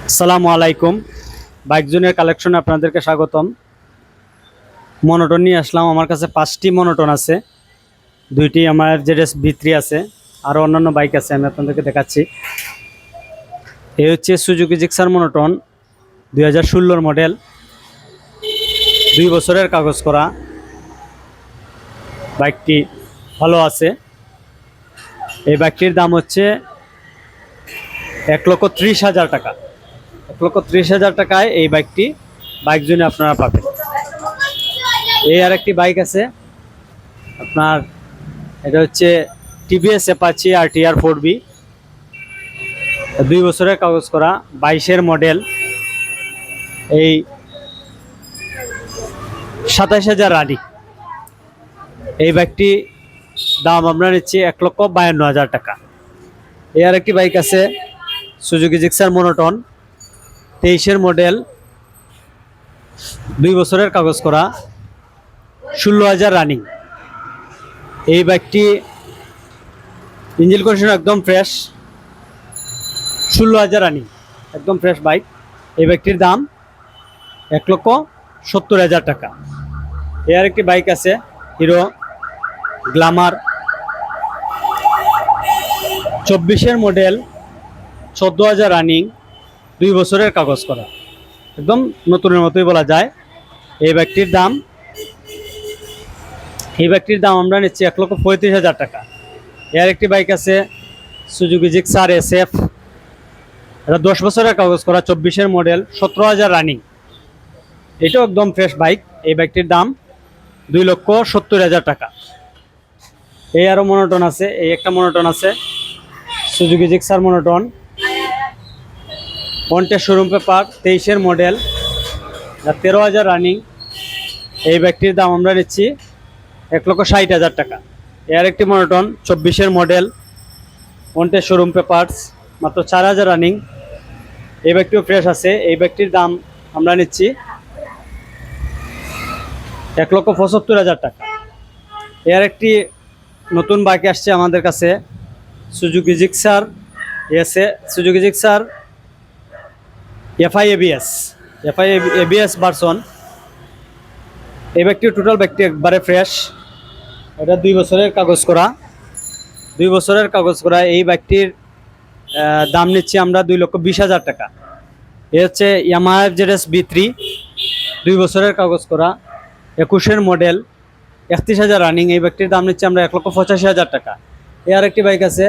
আসসালামু আলাইকুম। বাইক জোনের কালেকশনে আপনাদেরকে স্বাগতম। মনোটন নিয়ে আসলাম। আমার কাছে 5টি মনোটন আছে, 2টি আমার ZS B3 আছে, আরও অন্যান্য বাইক আছে, আমি আপনাদেরকে দেখাচ্ছি। এই হচ্ছে সুজুকি জিক্সার মনোটন 2016 মডেল, 2 বছরের কাগজ করা। বাইকটি ভালো আছে। এই বাইকটির দাম হচ্ছে 1,30,000 টাকা। 1,30,000 টাকায় এই বাইকটি বাইক জোনে আপনারা পাবেন। এই আর একটি বাইক আছে আপনার, এটা হচ্ছে TVS Apache RTR 4B, 2 বছরের কাগজ করা, 22-এর মডেল। এই 27,000 রানিং। এই বাইকটি দাম আমরা নিচ্ছি 1,52,000 টাকা। এই আর একটি বাইক আছে সুজুকি জিক্সার মনোটন, 23-এর মডেল, 2 বছরের কাগজ করা, 16,000 রানিং। এই বাইকটি ইঞ্জিন কন্ডিশন একদম ফ্রেশ, 16,000 রানিং, একদম ফ্রেশ বাইক। এই বাইকটির দাম 1,70,000 টাকা। এর একটি বাইক আছে হিরো গ্ল্যামার, 24-এর মডেল, 14,000 রানিং, 2 বছরের কাগজ করা, একদম নতুনের মতোই বলা যায়। এই বাইকটির দাম আমরা নিচ্ছি 1,35,000 টাকা। এর একটি বাইক আছে সুজুকি জিক্সার SF, এটা 10 বছরের কাগজ করা, 24-এর মডেল, 17,000 রানিং, এটাও একদম ফ্রেশ বাইক। এই বাইকটির দাম 2,70,000 টাকা। এই আরও মনোটন আছে, এই একটা মনোটন আছে সুজুকি জিক্সার মনোটন, পন্টের শোরুম পেপার, 23-এর মডেল, 13,000 রানিং। এই বাইকটির দাম আমরা নিচ্ছি 1,60,000 টাকা। এর একটি মনোটন 24-এর মডেল, পন্টের শোরুম পেপারস, মাত্র 4,000 রানিং। এই বাইকটিও ফ্রেশ আছে। এই বাইকটির দাম আমরা নিচ্ছি 1,75,000 টাকা। এর একটি নতুন বাইক আসছে আমাদের কাছে, Suzuki Gixxer FI ABS version. এই বাইকটি টোটাল বাইকটি একবারে ফ্রেশ, এটা 2 বছরের কাগজ করা। এই বাইকটির দাম নিচ্ছি আমরা 2,20,000 টাকা। এ হচ্ছে ইয়ামাহা ZS B3, 2 বছরের কাগজ করা, 21-এর মডেল, 31,000 রানিং। এই বাইকটির দাম নিচ্ছি আমরা 1,85,000 টাকা। এ আর একটি বাইক আছে,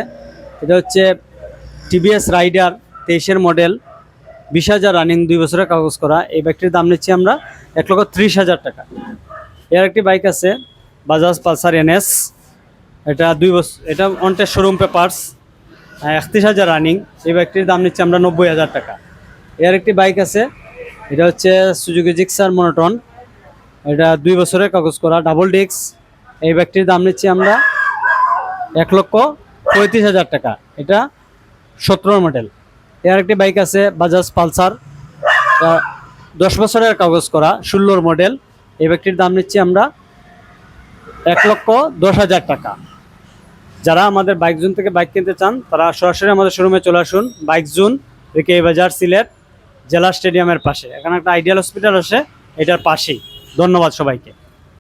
এটা হচ্ছে TVS রাইডার, 23-এর মডেল, 20,000 রানিং, 2 বছরের কাগজ করা। এই বাইকটির দাম নিচ্ছি আমরা 1,30,000 টাকা। এর একটি বাইক আছে বাজাজ পালসার NS, এটা 2 বছর, এটা অনটেস্ট শোরুম পেপারস, 31,000 রানিং। এই বাইকটির দাম নিচ্ছি আমরা 90,000 টাকা। এর একটি বাইক আছে, এটা হচ্ছে সুজুকি জিক্সার মনোটন, এটা 2 বছরের কাগজ করা, ডাবল ডিস্ক। এই বাইকটির দাম নিচ্ছি আমরা 1,35,000 টাকা। এটা 17 মডেল। এর একটি বাইক আছে বাজাজ পালসার, 10 বছরের কাগজ করা, 16 মডেল। এই বাইকটির দাম নিচ্ছি আমরা 1,10,000 টাকা। যারা আমাদের বাইক জোন থেকে বাইক কিনতে চান তারা সরাসরি আমাদের শোরুমে চলে আসুন। বাইক জোন রেকে বাজার, সিলেট জেলা স্টেডিয়ামের পাশে। এখানে একটা আইডিয়াল হসপিটাল আছে, এটার পাশেই। ধন্যবাদ সবাইকে।